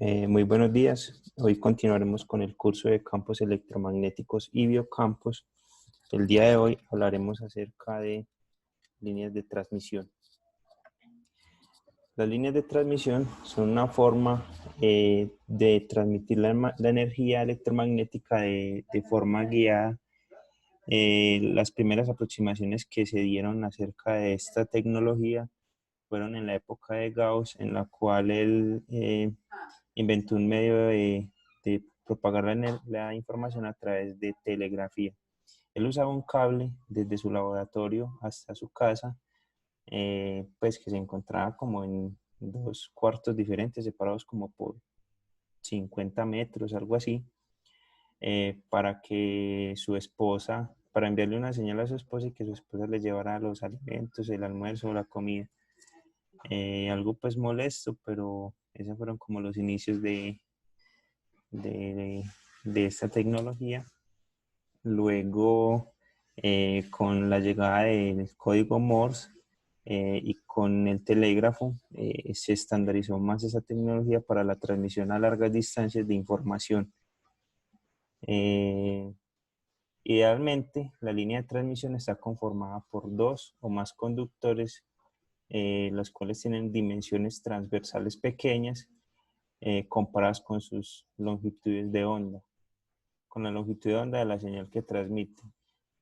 Muy buenos días. Hoy continuaremos con el curso de campos electromagnéticos y biocampos. El día de hoy hablaremos acerca de líneas de transmisión. Las líneas de transmisión son una forma de transmitir la energía electromagnética de forma guiada. Las primeras aproximaciones que se dieron acerca de esta tecnología fueron en la época de Gauss, en la cual él inventó un medio de propagar la información a través de telegrafía. Él usaba un cable desde su laboratorio hasta su casa, pues que se encontraba como en dos cuartos diferentes, separados como por 50 metros, algo así, para enviarle una señal a su esposa y que su esposa le llevara los alimentos, el almuerzo, la comida. Algo pues molesto, pero esos fueron como los inicios de, de esta tecnología. Luego, con la llegada del código Morse y con el telégrafo, se estandarizó más esa tecnología para la transmisión a largas distancias de información. Idealmente, la línea de transmisión está conformada por dos o más conductores, los cuales tienen dimensiones transversales pequeñas comparadas con sus longitudes de onda. Con la longitud de onda de la señal que transmite.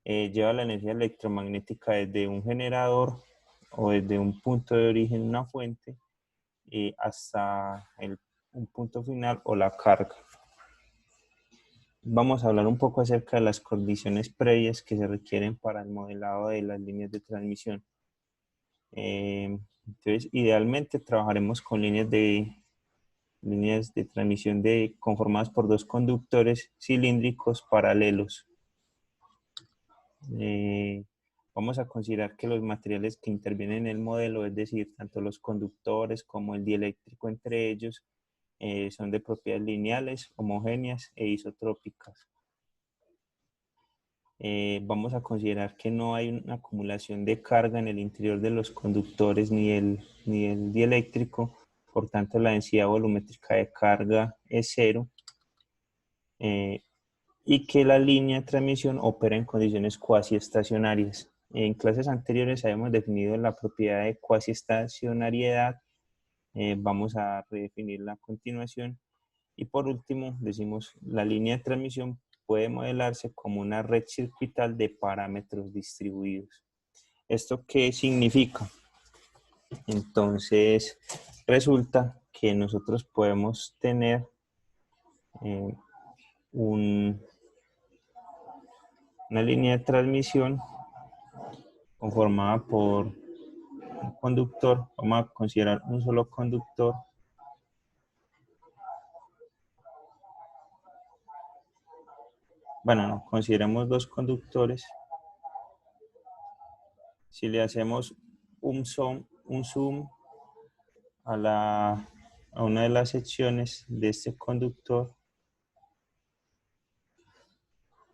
Lleva la energía electromagnética desde un generador o desde un punto de origen, una fuente, hasta un punto final o la carga. Vamos a hablar un poco acerca de las condiciones previas que se requieren para el modelado de las líneas de transmisión. Entonces, idealmente trabajaremos con líneas de transmisión conformadas por dos conductores cilíndricos paralelos. Vamos a considerar que los materiales que intervienen en el modelo, es decir, tanto los conductores como el dieléctrico entre ellos, son de propiedades lineales, homogéneas e isotrópicas. Vamos a considerar que no hay una acumulación de carga en el interior de los conductores ni el dieléctrico, por tanto la densidad volumétrica de carga es cero, y que la línea de transmisión opera en condiciones cuasi estacionarias. En clases anteriores habíamos definido la propiedad de cuasi estacionariedad, vamos a redefinirla a continuación. Y por último, decimos la línea de transmisión puede modelarse como una red circuital de parámetros distribuidos. ¿Esto qué significa? Entonces, resulta que nosotros podemos tener una línea de transmisión conformada por un conductor. Vamos a considerar un solo conductor. Bueno, no, consideremos dos conductores. Si le hacemos un zoom a una de las secciones de este conductor,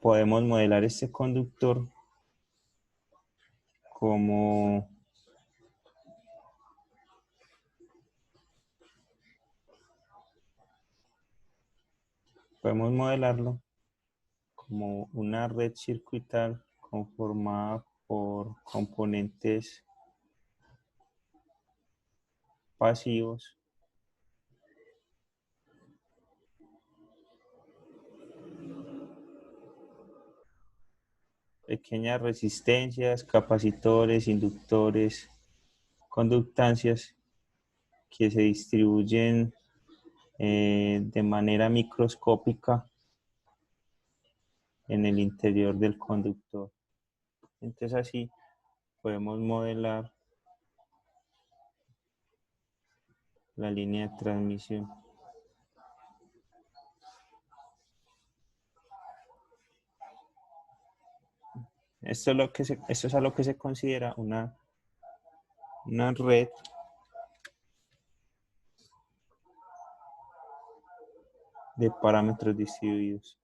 podemos modelar este conductor como podemos modelarlo como una red circuital conformada por componentes pasivos pequeñas resistencias, capacitores, inductores, conductancias que se distribuyen de manera microscópica en el interior del conductor. Entonces así podemos modelar la línea de transmisión. Esto es a lo que se considera una red de parámetros distribuidos.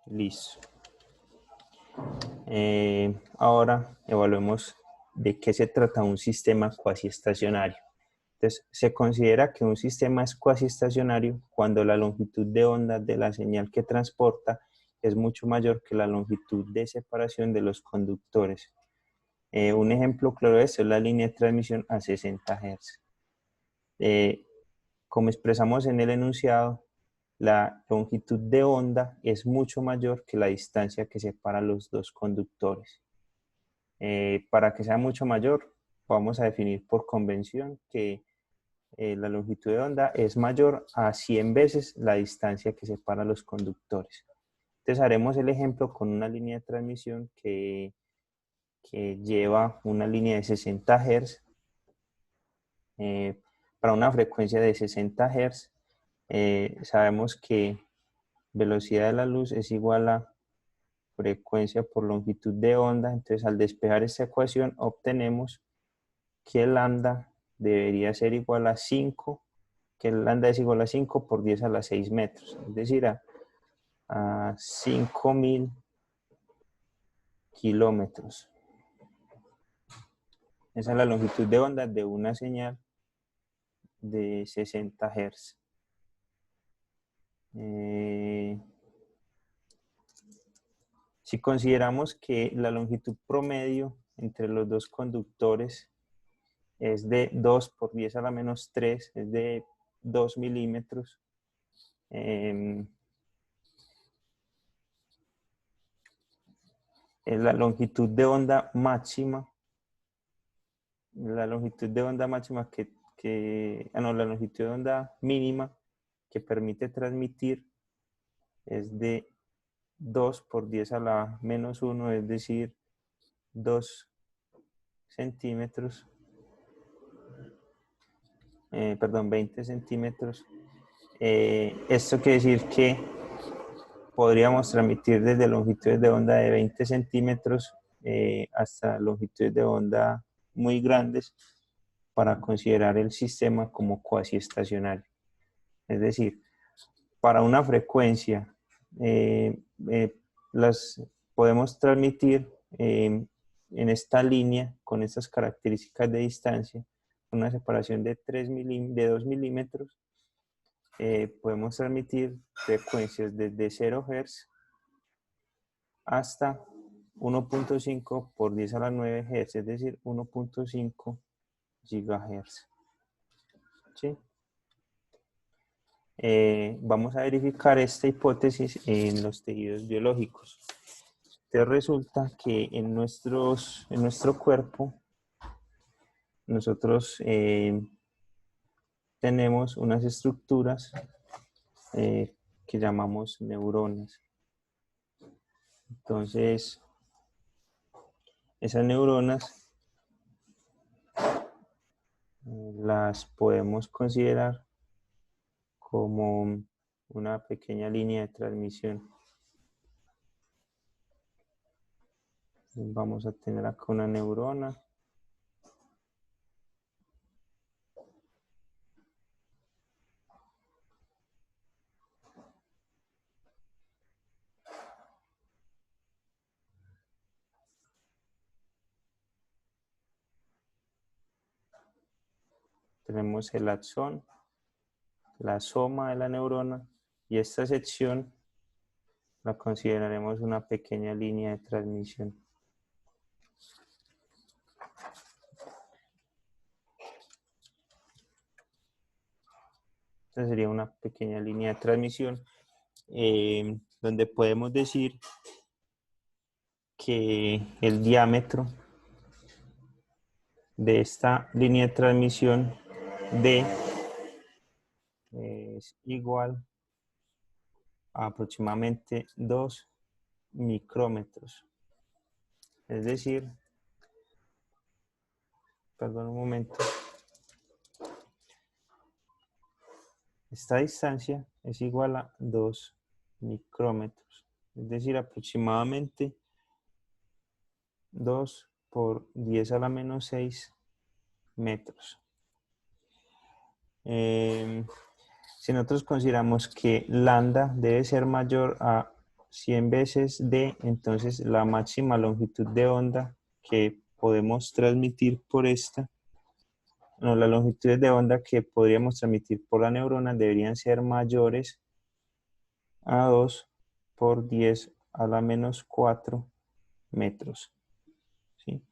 Listo. Ahora evaluemos de qué se trata un sistema cuasi estacionario. Entonces, se considera que un sistema es cuasi estacionario cuando la longitud de onda de la señal que transporta es mucho mayor que la longitud de separación de los conductores. Un ejemplo claro de esto es la línea de transmisión a 60 Hz. Como expresamos en el enunciado, la longitud de onda es mucho mayor que la distancia que separa los dos conductores. Para que sea mucho mayor, vamos a definir por convención que la longitud de onda es mayor a 100 veces la distancia que separa los conductores. Entonces haremos el ejemplo con una línea de transmisión que lleva una línea de 60 Hz. Para una frecuencia de 60 Hz, sabemos que velocidad de la luz es igual a frecuencia por longitud de onda. Entonces, al despejar esta ecuación, obtenemos que lambda debería ser igual a 5, que lambda es igual a 5 por 10 a la 6 metros, es decir, a 5000 kilómetros. Esa es la longitud de onda de una señal de 60 Hz. Si consideramos que la longitud promedio entre los dos conductores es de 2 por 10 a la menos 3, es de 2 milímetros, es la longitud de onda máxima, la longitud de onda máxima la longitud de onda mínima que permite transmitir es de 2 por 10 a la menos 1, es decir, 2 centímetros, 20 centímetros. Esto quiere decir que podríamos transmitir desde longitudes de onda de 20 centímetros hasta longitudes de onda muy grandes para considerar el sistema como cuasi estacionario. Es decir, para una frecuencia las podemos transmitir en esta línea con estas características de distancia, una separación de 2 milímetros. Podemos transmitir frecuencias desde 0 Hz hasta 1.5 por 10 a la 9 Hz, es decir, 1.5 GHz. ¿Sí? Vamos a verificar esta hipótesis en los tejidos biológicos. Entonces resulta que en nuestro cuerpo nosotros tenemos unas estructuras que llamamos neuronas. Entonces, esas neuronas las podemos considerar como una pequeña línea de transmisión. Vamos a tener acá una neurona. Tenemos el axón, la soma de la neurona, y esta sección la consideraremos una pequeña línea de transmisión. Esta sería una pequeña línea de transmisión donde podemos decir que el diámetro de esta línea de transmisión D es igual a aproximadamente 2 micrómetros. Es decir, perdón un momento, esta distancia es igual a 2 micrómetros. Es decir, aproximadamente 2 por 10 a la menos 6 metros. Si nosotros consideramos que lambda debe ser mayor a 100 veces D, entonces la máxima longitud de onda que podemos transmitir por esta, no, las longitudes de onda que podríamos transmitir por la neurona deberían ser mayores a 2 por 10 a la menos 4 metros. ¿Sí?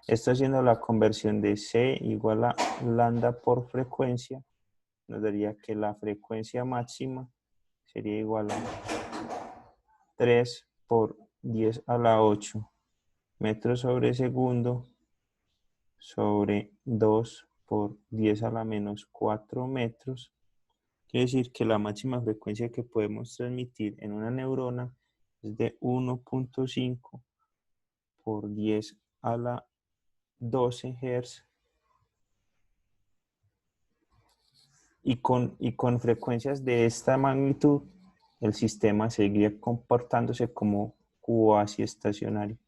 Esto haciendo la conversión de C igual a lambda por frecuencia, nos daría que la frecuencia máxima sería igual a 3 por 10 a la 8 metros sobre segundo sobre 2 por 10 a la menos 4 metros. Quiere decir que la máxima frecuencia que podemos transmitir en una neurona es de 1.5 por 10 a la 12 Hz. Y con frecuencias de esta magnitud, el sistema seguiría comportándose como cuasi estacionario.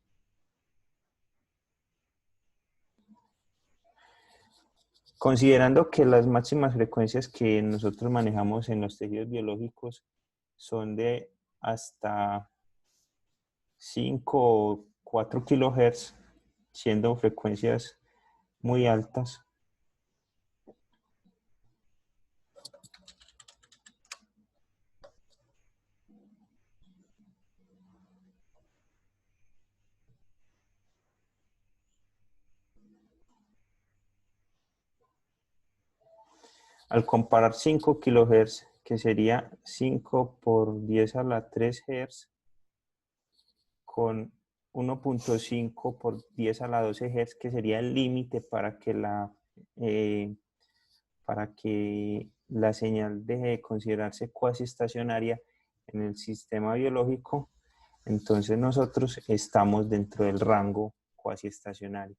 Considerando que las máximas frecuencias que nosotros manejamos en los tejidos biológicos son de hasta 5 o 4 kHz, siendo frecuencias muy altas. Al comparar 5 kHz, que sería 5 por 10 a la 3 Hz, con 1.5 por 10 a la 12 Hz, que sería el límite para que la señal deje de considerarse cuasi estacionaria en el sistema biológico, entonces nosotros estamos dentro del rango cuasi estacionario.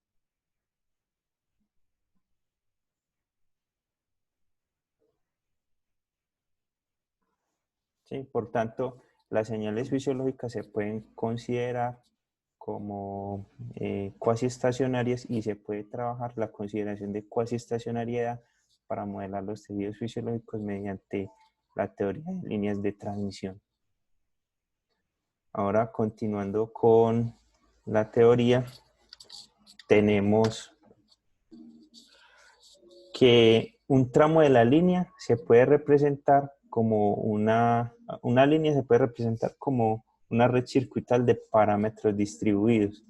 ¿Sí? Por tanto, las señales fisiológicas se pueden considerar como cuasi estacionarias y se puede trabajar la consideración de cuasi estacionariedad para modelar los tejidos fisiológicos mediante la teoría de líneas de transmisión. Ahora, continuando con la teoría, tenemos que un tramo de la línea se puede representar como una línea se puede representar como una red circuital de parámetros distribuidos,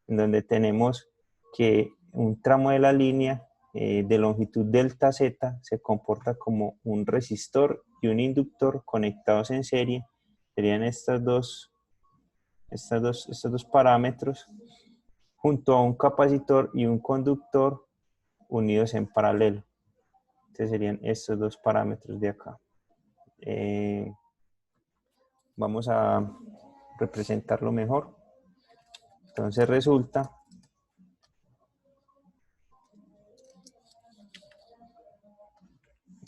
en donde tenemos que un tramo de la línea de longitud delta z se comporta como un resistor y un inductor conectados en serie. Serían estos dos parámetros junto a un capacitor y un conductor unidos en paralelo. Entonces serían estos dos parámetros de acá. Vamos a representarlo mejor. Entonces resulta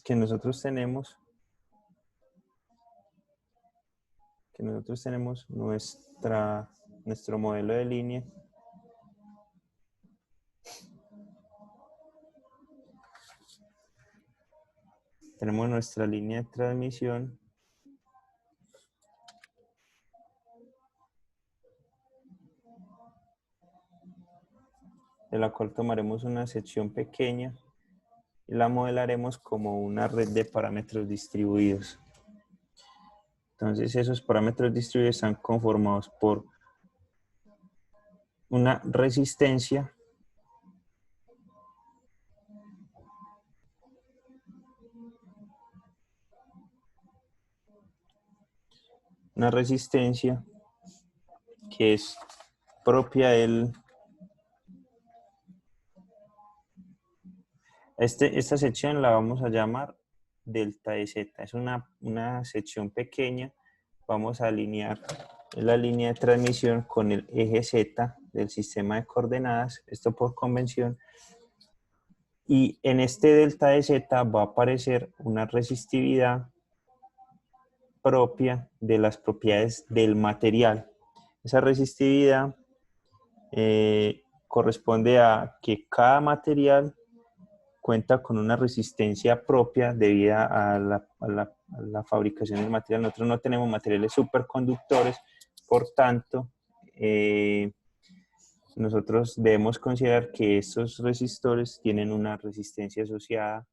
que nosotros tenemos nuestro modelo de línea tenemos nuestra línea de transmisión de la cual tomaremos una sección pequeña y la modelaremos como una red de parámetros distribuidos. Entonces esos parámetros distribuidos están conformados por una resistencia que es propia esta sección la vamos a llamar delta de z. Es una sección pequeña. Vamos a alinear la línea de transmisión con el eje z del sistema de coordenadas, esto por convención. Y en este delta de z va a aparecer una resistividad propia de las propiedades del material. Esa resistividad corresponde a que cada material cuenta con una resistencia propia debido a la fabricación del material. Nosotros no tenemos materiales superconductores, por tanto, nosotros debemos considerar que estos resistores tienen una resistencia asociada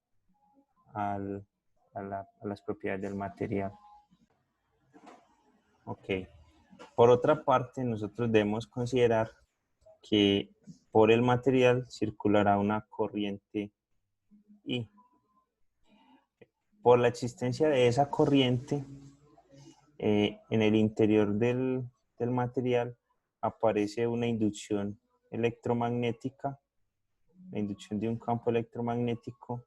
a las propiedades del material. Ok. Por otra parte, nosotros debemos considerar que por el material circulará una corriente I. Por la existencia de esa corriente, en el interior del material aparece una inducción electromagnética, la inducción de un campo electromagnético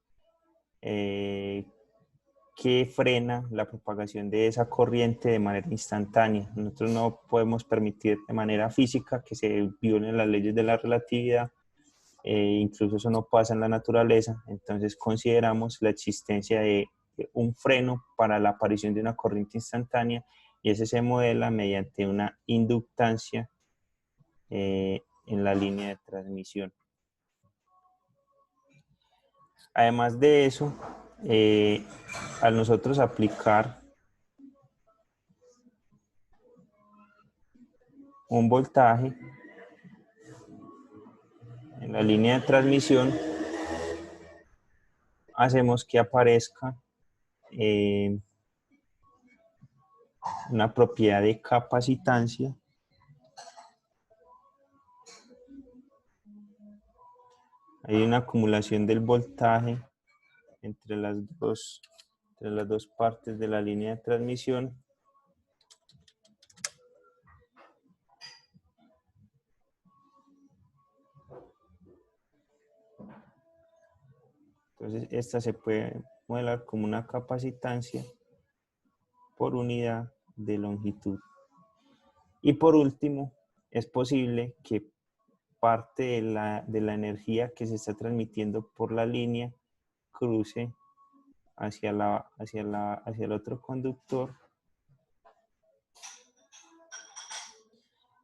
que frena la propagación de esa corriente de manera instantánea. Nosotros no podemos permitir de manera física que se violen las leyes de la relatividad, incluso eso no pasa en la naturaleza, entonces consideramos la existencia de un freno para la aparición de una corriente instantánea y ese se modela mediante una inductancia en la línea de transmisión. Además de eso, al nosotros aplicar un voltaje en la línea de transmisión, hacemos que aparezca una propiedad de capacitancia hay una acumulación del voltaje entre las dos partes de la línea de transmisión. Entonces, esta se puede modelar como una capacitancia por unidad de longitud. Y por último, es posible que parte de la energía que se está transmitiendo por la línea cruce hacia el otro conductor.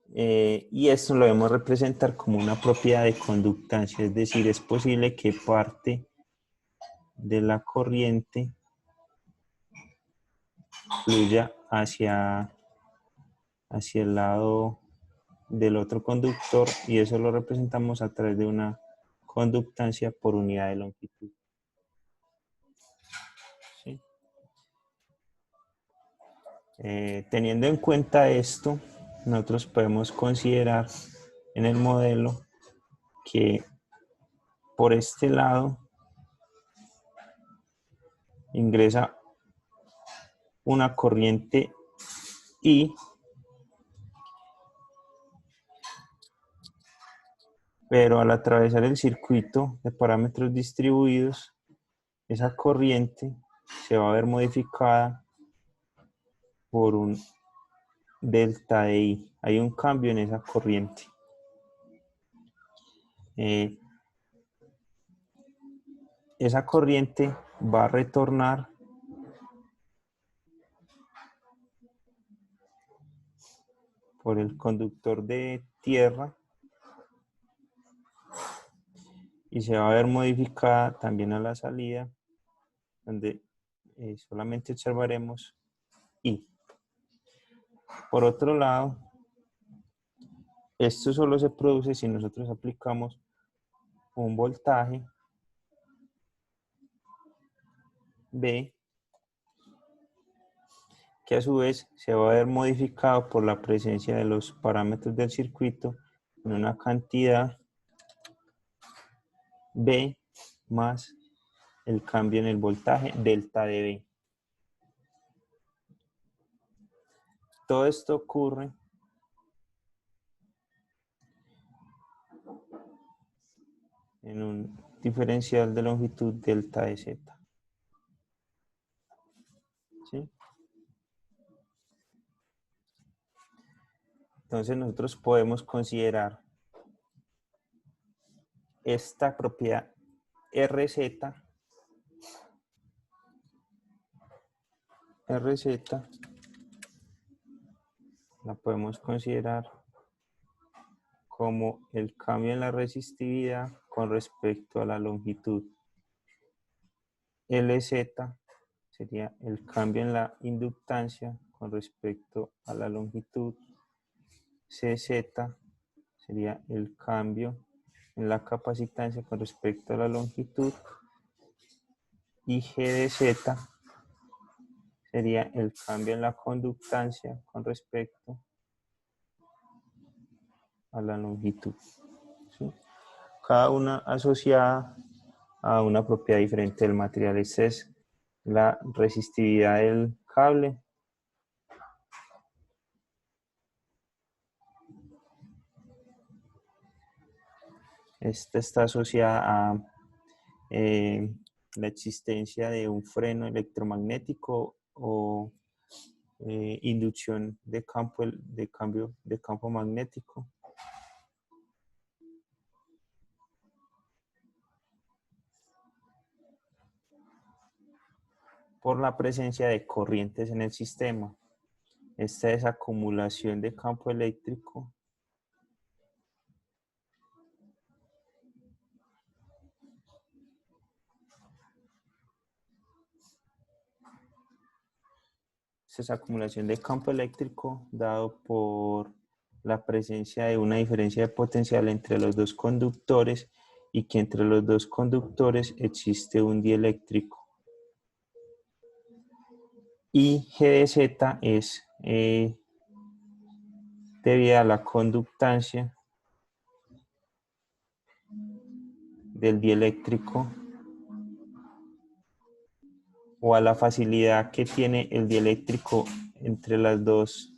Y esto lo debemos representar como una propiedad de conductancia, es decir, es posible que parte de la corriente fluya hacia el lado del otro conductor y eso lo representamos a través de una conductancia por unidad de longitud. ¿Sí? Teniendo en cuenta esto, nosotros podemos considerar en el modelo que por este lado ingresa una corriente I, pero al atravesar el circuito de parámetros distribuidos, esa corriente se va a ver modificada por un delta de I. Hay un cambio en esa corriente. Esa corriente va a retornar por el conductor de tierra y se va a ver modificada también a la salida, donde solamente observaremos I. Por otro lado, esto solo se produce si nosotros aplicamos un voltaje B, que a su vez se va a ver modificado por la presencia de los parámetros del circuito en una cantidad B más el cambio en el voltaje delta de B. Todo esto ocurre en un diferencial de longitud delta de Z. ¿Sí? Entonces nosotros podemos considerar esta propiedad RZ la podemos considerar como el cambio en la resistividad con respecto a la longitud. LZ sería el cambio en la inductancia con respecto a la longitud CZ sería el cambio en la capacitancia con respecto a la longitud y G de Z sería el cambio en la conductancia con respecto a la longitud. ¿Sí? Cada una asociada a una propiedad diferente del material. Esta es la resistividad del cable. Esta está asociada a la existencia de un freno electromagnético o inducción de cambio de campo magnético. Por la presencia de corrientes en el sistema. Esta es acumulación de campo eléctrico esa acumulación de campo eléctrico dado por la presencia de una diferencia de potencial entre los dos conductores y que entre los dos conductores existe un dieléctrico. Y G de Z es debida a la conductancia del dieléctrico o a la facilidad que tiene el dieléctrico entre las dos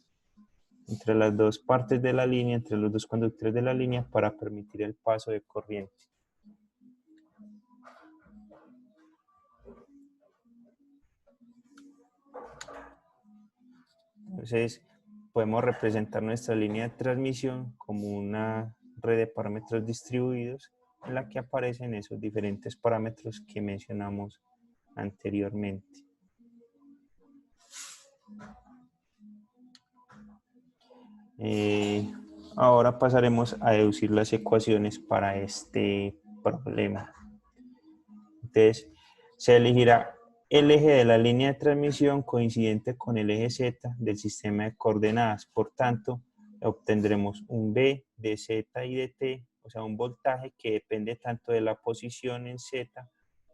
partes de la línea, entre los dos conductores de la línea para permitir el paso de corriente. Entonces, podemos representar nuestra línea de transmisión como una red de parámetros distribuidos en la que aparecen esos diferentes parámetros que mencionamos anteriormente. Ahora pasaremos a deducir las ecuaciones para este problema. Entonces, se elegirá el eje de la línea de transmisión coincidente con el eje Z del sistema de coordenadas. Por tanto, obtendremos un B de Z y de T, o sea, un voltaje que depende tanto de la posición en Z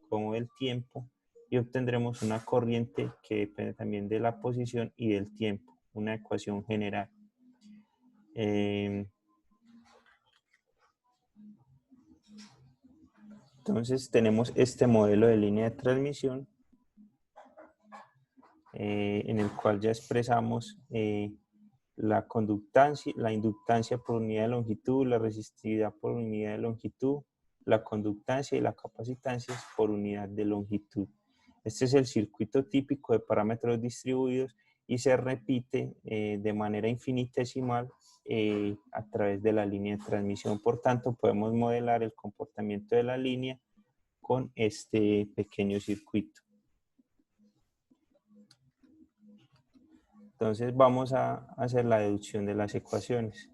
como del tiempo, y obtendremos una corriente que depende también de la posición y del tiempo, una ecuación general. Entonces tenemos este modelo de línea de transmisión en el cual ya expresamos la conductancia, la inductancia por unidad de longitud, la resistividad por unidad de longitud, la conductancia y la capacitancia por unidad de longitud. Este es el circuito típico de parámetros distribuidos y se repite de manera infinitesimal a través de la línea de transmisión. Por tanto, podemos modelar el comportamiento de la línea con este pequeño circuito. Entonces vamos a hacer la deducción de las ecuaciones.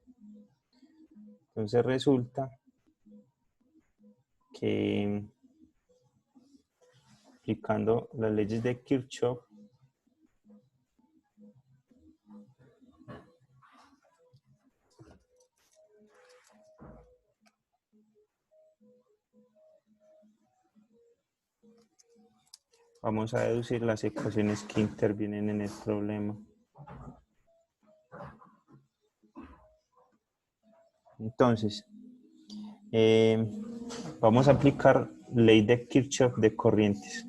Entonces resulta que aplicando las leyes de Kirchhoff, vamos a deducir las ecuaciones que intervienen en el problema. Entonces, vamos a aplicar ley de Kirchhoff de corrientes.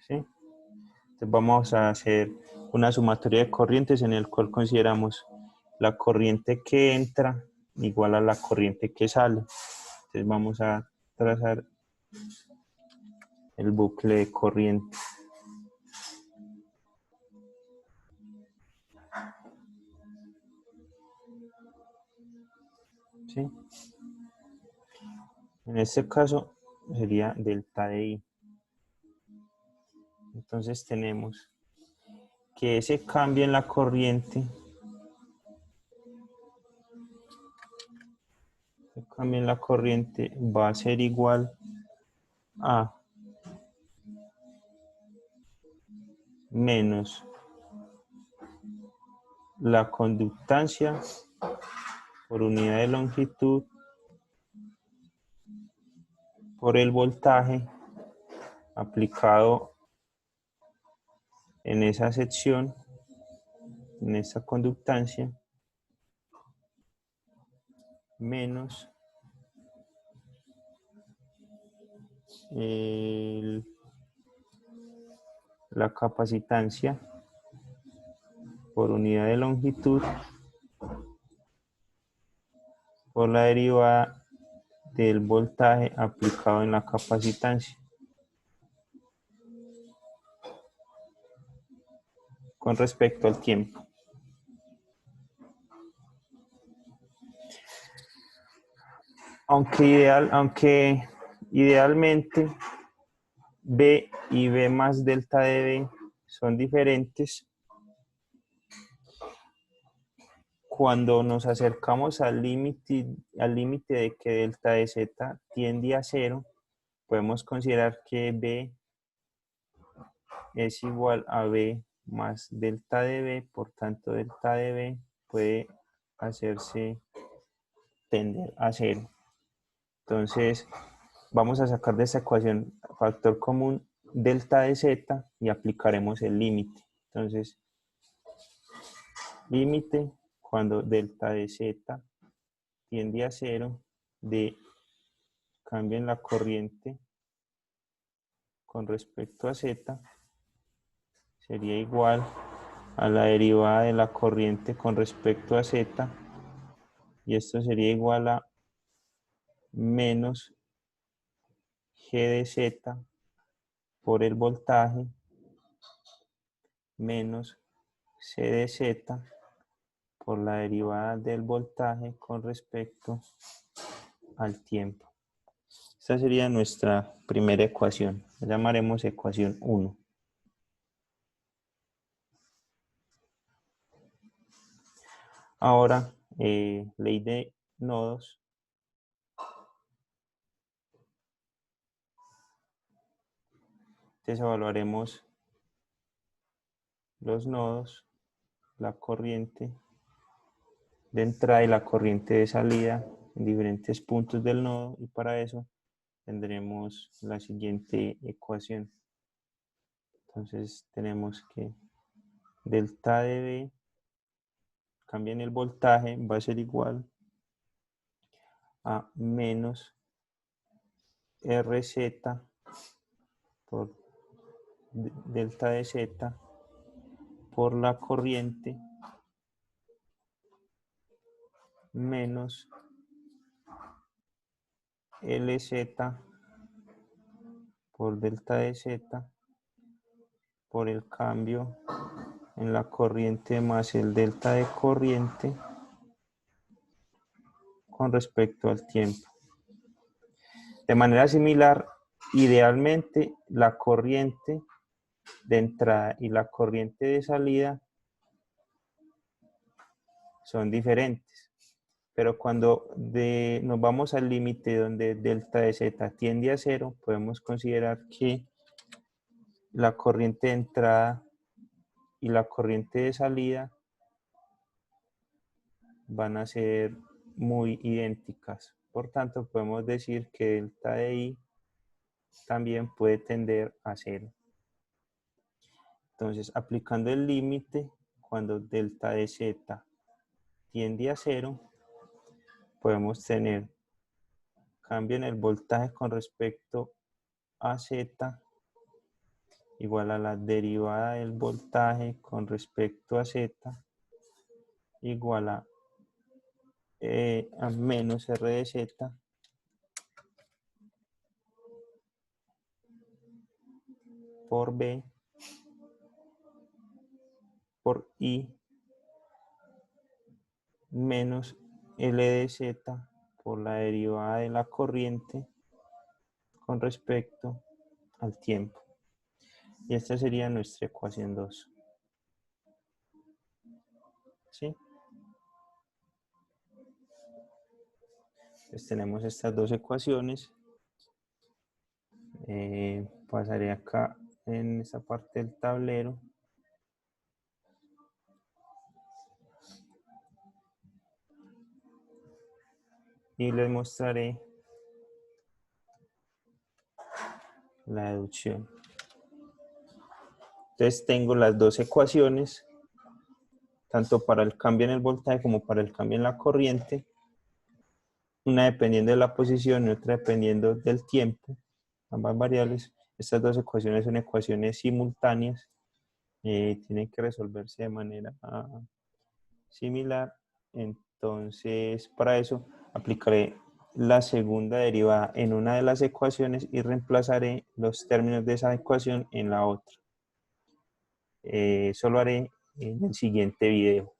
¿Sí? Entonces vamos a hacer una sumatoria de corrientes en el cual consideramos la corriente que entra igual a la corriente que sale. Entonces vamos a trazar el bucle de corriente. ¿Sí? En este caso sería delta de I. Entonces tenemos que ese cambio en la corriente, va a ser igual a menos la conductancia por unidad de longitud por el voltaje aplicado en esa sección, en esa conductancia, menos la capacitancia por unidad de longitud por la derivada del voltaje aplicado en la capacitancia con respecto al tiempo. Aunque idealmente B y B más delta de B son diferentes, cuando nos acercamos al límite de que delta de Z tiende a 0, podemos considerar que B es igual a B más delta de B, por tanto delta de B puede hacerse tender a 0. Entonces vamos a sacar de esta ecuación factor común delta de Z y aplicaremos el límite. Entonces límite cuando delta de Z tiende a 0 de cambio en la corriente con respecto a Z sería igual a la derivada de la corriente con respecto a Z, y esto sería igual a menos G de Z por el voltaje menos C de Z por la derivada del voltaje con respecto al tiempo. Esta sería nuestra primera ecuación. La llamaremos ecuación 1. Ahora, ley de nodos. Entonces evaluaremos los nodos, la corriente de entrada y la corriente de salida en diferentes puntos del nodo, y para eso tendremos la siguiente ecuación. Entonces tenemos que delta de B, cambia en el voltaje, va a ser igual a menos RZ por delta de Z por la corriente menos LZ por delta de Z por el cambio en la corriente más el delta de corriente con respecto al tiempo. De manera similar, idealmente la corriente de entrada y la corriente de salida son diferentes, pero cuando nos vamos al límite donde delta de Z tiende a 0, podemos considerar que la corriente de entrada y la corriente de salida van a ser muy idénticas. Por tanto, podemos decir que delta de I también puede tender a 0. Entonces, aplicando el límite, cuando delta de Z tiende a 0, podemos tener cambio en el voltaje con respecto a Z igual a la derivada del voltaje con respecto a Z igual a menos R de Z por B por I menos L de Z por la derivada de la corriente con respecto al tiempo. Y esta sería nuestra ecuación 2. ¿Sí? Entonces tenemos estas dos ecuaciones. Pasaré acá en esta parte del tablero y les mostraré la deducción. Entonces tengo las dos ecuaciones, tanto para el cambio en el voltaje como para el cambio en la corriente, una dependiendo de la posición y otra dependiendo del tiempo, ambas variables. Estas dos ecuaciones son ecuaciones simultáneas, tienen que resolverse de manera similar. Entonces, para eso aplicaré la segunda derivada en una de las ecuaciones y reemplazaré los términos de esa ecuación en la otra. Eso lo haré en el siguiente video.